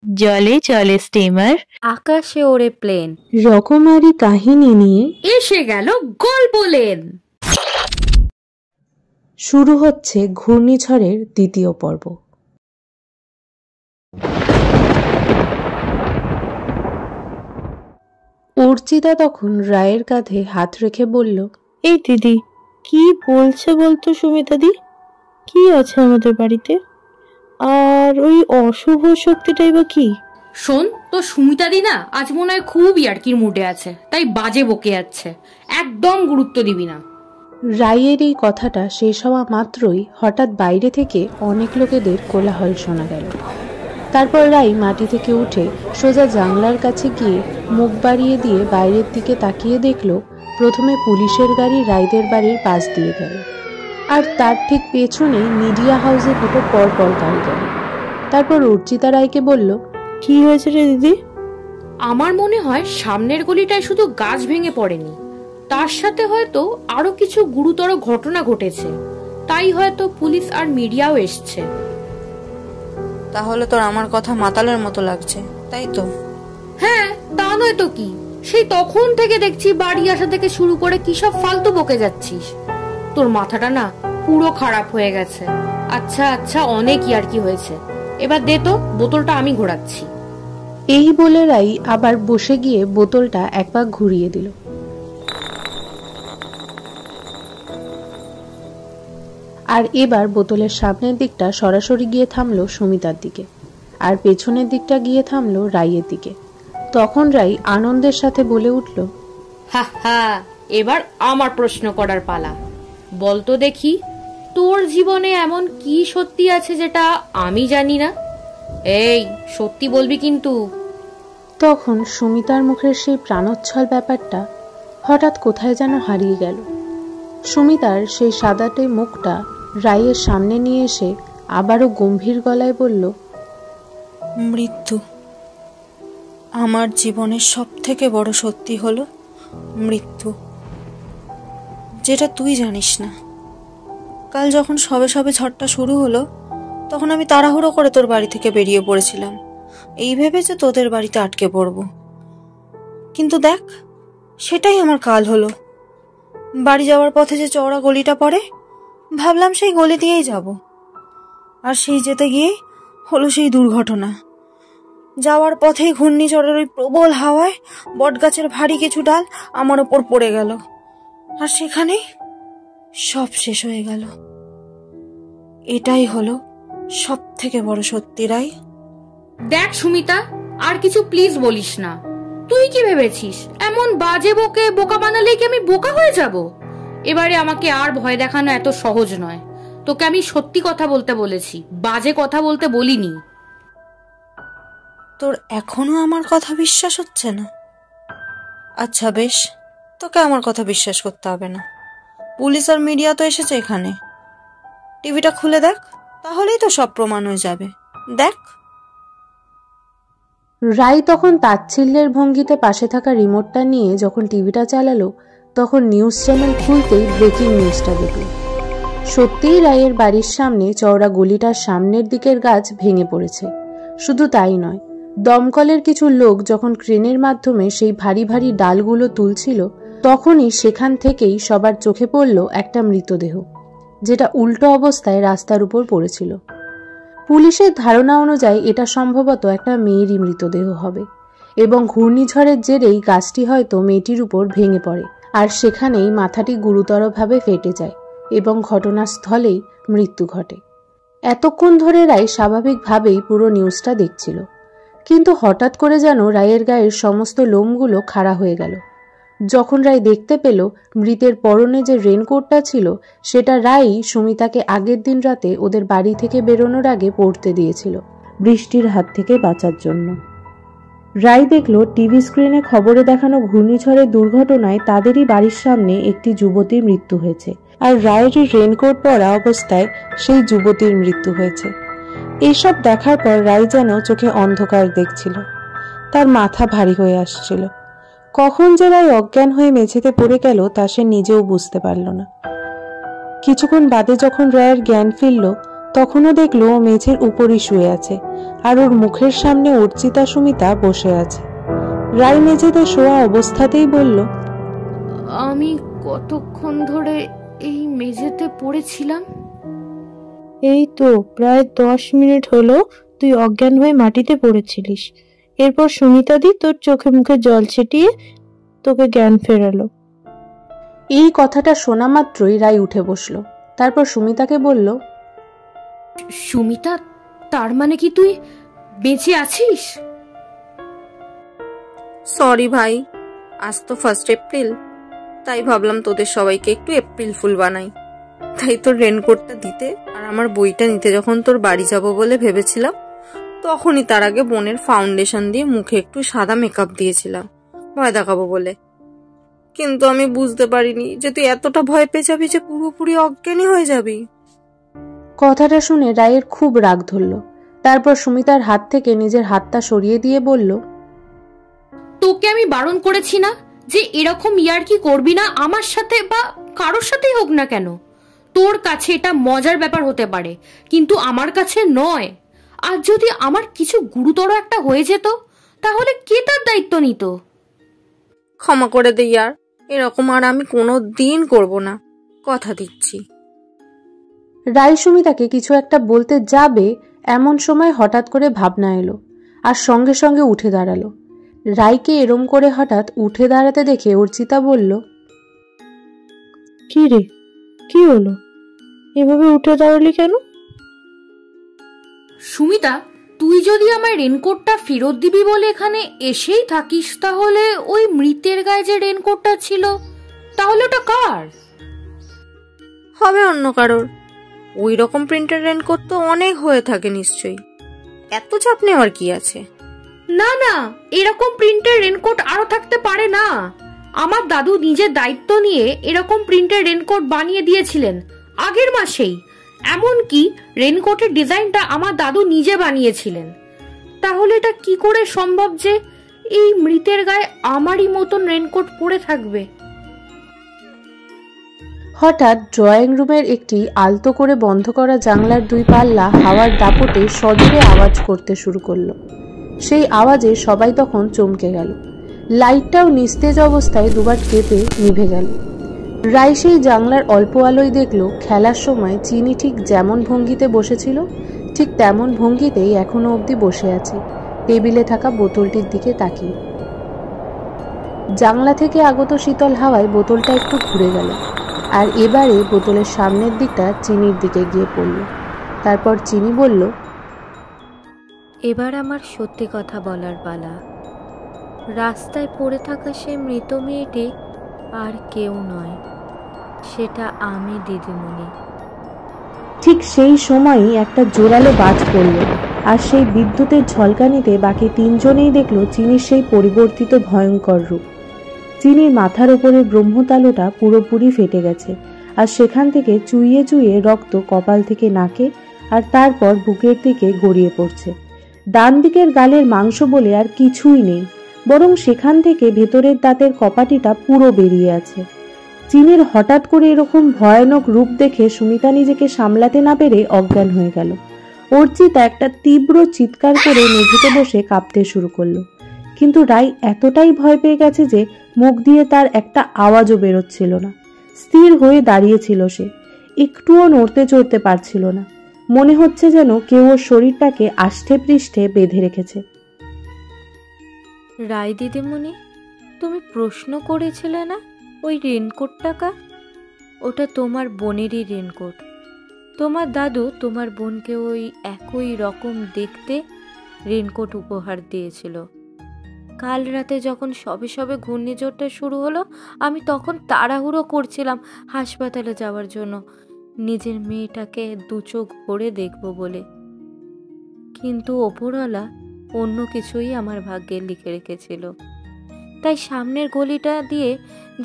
জলে চলে স্টিমার, আকাশে ওড়ে প্লেন, রকমারি কাহিনী নিয়ে এসে গেল গল্পলেন। শুরু হচ্ছে ঘূর্ণিঝড়ের দ্বিতীয় পর্ব। অর্চিতা তখন রায়ের কাঁধে হাত রেখে বলল, এই দিদি, কি বলছে বলতো সুমিতাদি? কি আছে আমাদের বাড়িতে? আর ওই অশুভ শক্তিটাই বা কি? শোন, তো সুমিতাদি না আজ মনে হয় খুব ইয়ার্কির মুডে আছে, তাই বাজে বকে যাচ্ছে, একদম গুরুত্ব দিবি না। রায়ের এই কথাটা শেষ হওয়া মাত্রই হঠাৎ বাইরে থেকে অনেক লোকেদের কোলাহল শোনা গেল। তারপর রাই মাটি থেকে উঠে সোজা জানলার কাছে গিয়ে মুখ বাড়িয়ে দিয়ে বাইরের দিকে তাকিয়ে দেখল, প্রথমে পুলিশের গাড়ি রাইদের বাড়ির পাশ দিয়ে গেল, আর তার ঠিক পেছনে মিডিয়া হাউসে দুটো পরপর গাড়ি গেল। তারপর অর্চিতা রায়কে বলল, কি হয়েছে রে দিদি? আমার মনে হয় সামনের গলিটায় শুধু গাছ ভেঙে পড়েনি, তার সাথে হয়তো আরো কিছু গুরুতর ঘটনা ঘটেছে, তাই হয়তো পুলিশ আর মিডিয়াও এসছে। তাহলে তোর আমার কথা মাতালের মতো লাগছে, তাই তো? হ্যাঁ, তা নয় তো কি, সেই তখন থেকে দেখছি বাড়ি আসা থেকে শুরু করে কি সব ফালতু বকে যাচ্ছিস। তোর মাথাটা না পুরো খারাপ হয়ে গেছে। আচ্ছা আচ্ছা, অনেক ইয়ার্কি হয়েছে, এবার দে তো, বোতলটা আমি ঘোরাচ্ছি। এই বলে রাই আবার বসে গিয়ে বোতলটা এক পাক ঘুরিয়ে দিল। আর এবার বোতলের সামনের দিকটা সরাসরি গিয়ে থামলো সুমিতার দিকে, আর পেছনের দিকটা গিয়ে থামলো রাইয়ের দিকে। তখন রাই আনন্দের সাথে বলে উঠল, হা হা, এবার আমার প্রশ্ন করার পালা। বলতো দেখি, তোর জীবনে এমন কি সত্যি আছে যেটা আমি জানি না? এই সত্যি বলবি কিন্তু। তখন সুমিতার মুখের সেই প্রাণোচ্ছল ব্যাপারটা হঠাৎ কোথায় যেন হারিয়ে গেল। সুমিতার সেই সাদাটে মুখটা রাইয়ের সামনে নিয়ে এসে আবারও গম্ভীর গলায় বলল, মৃত্যু। আমার জীবনের সব থেকে বড় সত্যি হলো মৃত্যু, যেটা তুই জানিস না। কাল যখন সবে সবে ঝড়টা শুরু হলো, তখন আমি তাড়াহুড়ো করে তোর বাড়ি থেকে বেরিয়ে পড়েছিলাম, এই ভেবে যে তোদের বাড়িতে আটকে পড়ব। কিন্তু দেখ, সেটাই আমার কাল হলো। বাড়ি যাওয়ার পথে যে চওড়া গলিটা পড়ে, ভাবলাম সেই গলি দিয়েই যাব, আর সেই যেতে গিয়ে হলো সেই দুর্ঘটনা। যাওয়ার পথেই ঘূর্ণিঝড়ের ওই প্রবল হাওয়ায় বটগাছের ভারী কিছু ডাল আমার ওপর পড়ে গেল, আর সেখানেই সব শেষ হয়ে গেল। এটাই হলো সব থেকে বড় সত্যি, রাই। দেখ সুমিতা, আর কিছু প্লিজ বলিস না। তুই কি ভেবেছিস এমন বাজে বকে বোকা বানালেই কি আমি বোকা হয়ে যাব? এবারে আমাকে আর ভয় দেখানো এত সহজ নয়। তোকে আমি সত্যি কথা বলতে বলেছি, বাজে কথা বলতে বলিনি। তোর এখনো আমার কথা বিশ্বাস হচ্ছে না? আচ্ছা বেশ, তোকে আমার কথা বিশ্বাস করতে হবে না। পুলিশ আর মিডিয়া তো এসেছে এখানে, টিভিটা খুলে দেখ, তাহলেই তো সব প্রমাণ হয়ে যাবে। দেখ। রাই তখন তাচ্ছিল্যের ভঙ্গিতে পাশে থাকা রিমোটটা নিয়ে যখন টিভিটা চালালো, তখন নিউজ চ্যানেল খুলতেই ব্রেকিং নিউজটা দেখল। সত্যিই রায়ের বাড়ির সামনে চওড়া গলিটার সামনের দিকের গাছ ভেঙে পড়েছে। শুধু তাই নয়, দমকলের কিছু লোক যখন ক্রেনের মাধ্যমে সেই ভারী ভারী ডালগুলো তুলছিল, তখনই সেখান থেকেই সবার চোখে পড়ল একটা মৃতদেহ, যেটা উল্টো অবস্থায় রাস্তার উপর পড়েছিল। পুলিশের ধারণা অনুযায়ী এটা সম্ভবত একটা মেয়েরই মৃতদেহ হবে, এবং ঘূর্ণিঝড়ের জেরেই গাছটি হয়তো মেয়েটির উপর ভেঙে পড়ে, আর সেখানেই মাথাটি গুরুতরভাবে ফেটে যায় এবং ঘটনাস্থলেই মৃত্যু ঘটে। এতক্ষণ ধরে রাই স্বাভাবিকভাবেই পুরো নিউজটা দেখছিল, কিন্তু হঠাৎ করে যেন রায়ের গায়ের সমস্ত লোমগুলো খাড়া হয়ে গেল যখন রাই দেখতে পেল মৃতের পরনে যে রেনকোটটা ছিল সেটা রাই সুমিতাকে আগের দিন রাতে ওদের বাড়ি থেকে বেরোনোর আগে পরতে দিয়েছিল, বৃষ্টির হাত থেকে বাঁচার জন্য। রাই দেখল টিভি স্ক্রিনে খবরে দেখানো ঘূর্ণিঝড়ের দুর্ঘটনায় তাদেরই বাড়ির সামনে একটি যুবতীর মৃত্যু হয়েছে, আর রায়ের রেনকোট পরা অবস্থায় সেই যুবতীর মৃত্যু হয়েছে। এইসব দেখার পর রাই যেন চোখে অন্ধকার দেখছিল, তার মাথা ভারী হয়ে আসছিল। কখন যে রাই অজ্ঞান হয়ে মেঝেতে পড়ে গেল তা সে নিজেও বুঝতে পারল না। কিছুক্ষণ বাদে যখন রায়ের জ্ঞান ফিরল, তখনও দেখলো ও মেঝের উপরই শুয়ে আছে, আর ওর মুখের সামনে অর্চিতা সুমিতা বসে আছে। রায় মেঝেতে শোয়া অবস্থাতেই বলল, আমি কতক্ষণ ধরে এই মেঝেতে পড়েছিলাম? এই তো প্রায় 10 মিনিট হলো তুই অজ্ঞান হয়ে মাটিতে পড়েছিলিস। এরপর সুমিতাদি তোর চোখে মুখে জল ছিটিয়ে তোকে জ্ঞান ফেরালো। এই কথাটা শোনা মাত্রই রায় উঠে বসলো। তারপর সুমিতাকে বলল, সুমিতা, তার মানে কি তুই বেঁচে আছিস? সরি ভাই, আজ তো 1 এপ্রিল, তাই ভাবলাম তোদের সবাইকে একটু এপ্রিল ফুল বানাই। তাই তোর রেনকোটটা দিতে আর আমার বইটা নিতে যখন তোর বাড়ি যাব বলে ভেবেছিলাম, তখনই তার আগে বোনের ফাউন্ডেশন দিয়ে মুখে একটু সাদা মেকআপ দিয়েছিলাম ভয় দেখাবো বলে। কিন্তু আমি বুঝতে পারিনি যে তুই এতটা ভয় পেয়ে যাবি যে পুরোপুরি অজ্ঞানী হয়ে যাবি। কথাটা শুনে রায়ের খুব রাগ ধরল। তারপর সুমিতার হাত থেকে নিজের হাতটা সরিয়ে দিয়ে বলল, তোকে আমি বারণ করেছি না যে এরকম ইয়ার্কি করবি না আমার সাথে বা কারোর সাথেই হোক না কেন। তোর কাছে এটা মজার ব্যাপার হতে পারে, কিন্তু আমার কাছে নয়। আর যদি আমার কিছু গুরুতর একটা হয়ে যেত, তাহলে কে তার দায়িত্ব নিত? ক্ষমা করে দে ইয়ার, এরকম আর আমি কোনো দিন করব না, কথা দিচ্ছি। রায় সুমিতাকে কিছু একটা বলতে যাবে এমন সময় হঠাৎ করে ভাবনা এলো, আর সঙ্গে সঙ্গে উঠে দাঁড়ালো। রায়কে এরম করে হঠাৎ উঠে দাঁড়াতে দেখে অর্চিতা বলল, কি রে, কি হলো? এভাবে উঠে দাঁড়ালি কেন? সুমিতা, তুই যদি আমার রেনকোটটা ফেরত দিবি বলে এখানে এসেই থাকিস, তাহলে ওই মৃতের গায়ে যে রেনকোটটা ছিল, তাহলে ওটা কার হবে? অন্য কারোর। ওই রকম প্রিন্টের রেনকোট তো অনেক হয়ে থাকে নিশ্চয়ই, এত চাপ নেওয়ার কি আছে? না না, এরকম প্রিন্টের রেনকোট আরো থাকতে পারে না। আমার দাদু নিজের দায়িত্ব নিয়ে এরকম প্রিন্টের রেনকোট বানিয়ে দিয়েছিলেন আগের মাসেই। এমনকি রেনকোটের ডিজাইনটা আমার দাদু নিজে বানিয়েছিলেন। তাহলে এটা কি করে সম্ভব যে এই মৃতের গায়ে আমারই মতন রেনকোট পরে থাকবে? হঠাৎ ড্রয়িং রুমের একটি আলতো করে বন্ধ করা জানলার 2 পাল্লা হাওয়ার দাপটে সজোরে আওয়াজ করতে শুরু করলো। সেই আওয়াজে সবাই তখন চমকে গেল। লাইটটাও নিস্তেজ অবস্থায় দুবার কেঁপে নিভে গেল। রায় সেই জানলার অল্প আলোয় দেখল খেলার সময় চিনি ঠিক যেমন ভঙ্গিতে বসেছিল, ঠিক তেমন ভঙ্গিতেই এখনো অবধি বসে আছে, টেবিলে থাকা বোতলটির দিকে তাকিয়ে। জানলা থেকে আগত শীতল হাওয়ায় বোতলটা একটু ঘুরে গেল, আর এবারে বোতলের সামনের দিকটা চিনির দিকে গিয়ে পড়ল। তারপর চিনি বলল, এবার আমার সত্যি কথা বলার পালা। রাস্তায় পড়ে থাকা সে মৃত মেয়েটি আর কেউ নয়, সেটা আমি দিদিমণি। ঠিক সেই সময়ই একটা জোরালো বাজ পড়ল, আর সেই বিদ্যুতের ঝলকানিতে বাকি 3 জনেই দেখল চিনির সেই পরিবর্তিত ভয়ঙ্কর রূপ। চিনির মাথার ওপরে ব্রহ্মতালুটা পুরোপুরি ফেটে গেছে, আর সেখান থেকে চুইয়ে চুইয়ে রক্ত কপাল থেকে নাকে আর তারপর বুকের দিকে গড়িয়ে পড়ছে। ডান দিকের গালের মাংস বলে আর কিছুই নেই, বরং সেখান থেকে ভেতরের দাঁতের কপাটিটা পুরো বেরিয়ে আছে। চিনির হঠাৎ করে এরকম ভয়ানক রূপ দেখে সুমিতা নিজেকে সামলাতে না পেরে অজ্ঞান হয়ে গেল। অর্চিতা একটা তীব্র চিৎকার করে মেঝেতে বসে কাঁপতে শুরু করলো। কিন্তু রায় এতটাই ভয় পেয়ে গেছে যে মুখ দিয়ে তার একটা আওয়াজও বেরোচ্ছিল না। স্থির হয়ে দাঁড়িয়েছিল সে, একটুও নড়তে চড়তে পারছিল না। মনে হচ্ছে যেন কেউ ওর শরীরটাকে আষ্টে পৃষ্ঠে বেঁধে রেখেছে। রায় দিদিমণি, তুমি প্রশ্ন করেছিলে না ওই রেনকোটটা কার? ওটা তোমার বোনেরই রেনকোট। তোমার দাদু তোমার বোনকে ওই একই রকম দেখতে রেনকোট উপহার দিয়েছিল। কাল রাতে যখন সবে সবে ঘূর্ণিঝড়টা শুরু হলো, আমি তখন তাড়াহুড়ো করছিলাম হাসপাতালে যাওয়ার জন্য, নিজের মেয়েটাকে 2 চোখ ভরে দেখব বলে। কিন্তু ওপরওয়ালা অন্য কিছুই আমার ভাগ্যে লিখে রেখেছিল। তাই সামনের গলিটা দিয়ে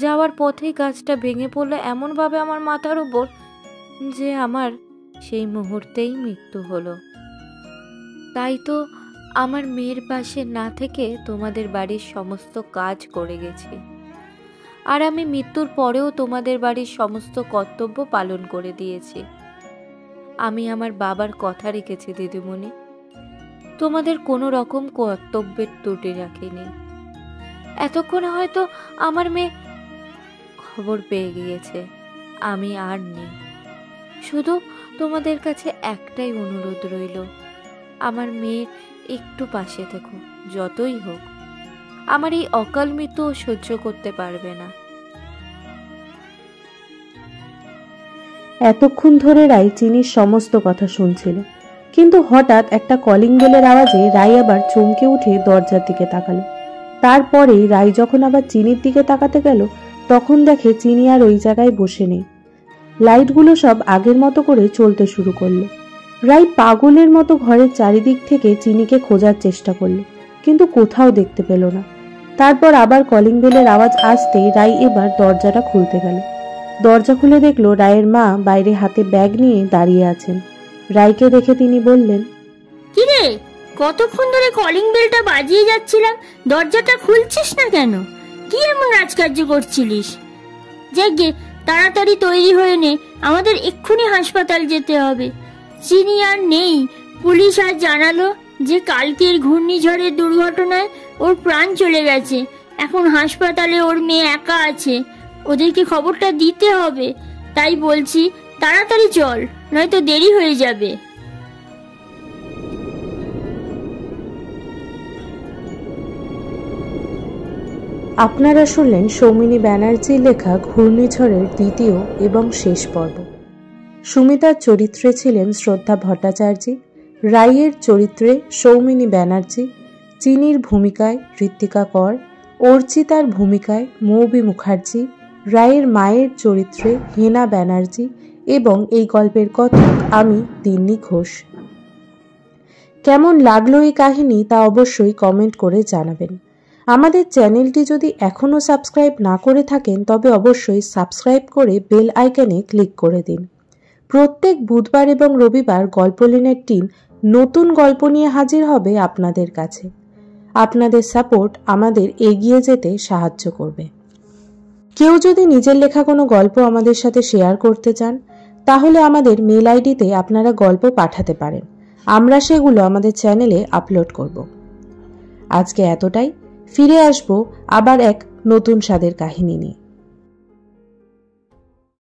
যাওয়ার পথেই গাছটা ভেঙে পড়লো এমনভাবে আমার মাথার উপর যে আমার সেই মুহূর্তেই মৃত্যু হলো। তাই তো আমার মেয়ের পাশে না থেকে তোমাদের বাড়ির সমস্ত কাজ করে গেছি, আর আমি মৃত্যুর পরেও তোমাদের বাড়ির সমস্ত কর্তব্য পালন করে দিয়েছি। আমি আমার বাবার কথা রেখেছি দিদিমণি, তোমাদের কোনো রকম কর্তব্যের ত্রুটি রাখিনি। এতক্ষণে হয়তো আমার মেয়ে খবর পেয়ে গিয়েছে আমি আর নেই। শুধু তোমাদের কাছে একটাই অনুরোধ রইল, আমার মেয়ের একটু পাশে থেকো। যতই হোক আমার এই অকাল মৃত্যু সহ্য করতে পারবে না। এতক্ষণ ধরে রাই চিনির সমস্ত কথা শুনছিল, কিন্তু হঠাৎ একটা কলিং বেলের আওয়াজে রাই আবার চমকে উঠে দরজার দিকে তাকালো। তারপরেই রাই যখন আবার চিনির দিকে তাকাতে গেল, তখন দেখে চিনি আর ওই জায়গায় বসে নেই। লাইটগুলো সব আগের মতো করে চলতে শুরু করলো। রাই পাগলের মতো ঘরের চারিদিক থেকে চিনিকে খোঁজার চেষ্টা করলো, কিন্তু কোথাও দেখতে পেল না। তারপর আবার কলিং বেলের আওয়াজ আসতেই রাই এবার দরজাটা খুলতে গেল। দরজা খুলে দেখলো রায়ের মা বাইরে হাতে ব্যাগ নিয়ে দাঁড়িয়ে আছেন। রাইকে দেখে তিনি বললেন, কি রে, কতক্ষণ ধরে কলিং বেলটা বাজিয়ে যাচ্ছিলাম, দরজাটা খুলছিস না কেন? কি এমন রাজকার্য করছিলিস? যাকে তাড়াতাড়ি তৈরি হয়ে নে, আমাদের এক্ষুনি হাসপাতাল যেতে হবে। চিনি আর নেই। পুলিশ আজ জানালো যে কালকের ঘূর্ণিঝড়ের দুর্ঘটনায় ওর প্রাণ চলে গেছে। এখন হাসপাতালে ওর মেয়ে একা আছে, ওদেরকে খবরটা দিতে হবে। তাই বলছি তাড়াতাড়ি চল, নয়তো দেরি হয়ে যাবে। আপনারা শুনলেন সৌমিনী ব্যানার্জি লেখা ঘূর্ণিঝড়ের দ্বিতীয় এবং শেষ পর্ব। সুমিতার চরিত্রে ছিলেন শ্রদ্ধা ভট্টাচার্য, রাইয়ের চরিত্রে সৌমিনী ব্যানার্জি, চিনির ভূমিকায় ঋত্বিকা কর, অর্চিতার ভূমিকায় মৌবি মুখার্জি, রায়ের মায়ের চরিত্রে হেনা ব্যানার্জি এবং এই গল্পের কথক আমি তিন্নি ঘোষ। কেমন লাগলো এই কাহিনী তা অবশ্যই কমেন্ট করে জানাবেন। আমাদের চ্যানেলটি যদি এখনও সাবস্ক্রাইব না করে থাকেন তবে অবশ্যই সাবস্ক্রাইব করে বেল আইকনে ক্লিক করে দিন। প্রত্যেক বুধবার এবং রবিবার গল্পলিনের টিম নতুন গল্প নিয়ে হাজির হবে আপনাদের কাছে। আপনাদের সাপোর্ট আমাদের এগিয়ে যেতে সাহায্য করবে। কেউ যদি নিজের লেখা কোনো গল্প আমাদের সাথে শেয়ার করতে চান তাহলে আমাদের মেল আইডিতে আপনারা গল্প পাঠাতে পারেন, আমরা সেগুলো আমাদের চ্যানেলে আপলোড করব। আজকে এতটাই, ফিরে আসবো আবার এক নতুন স্বাদের কাহিনী নিয়ে।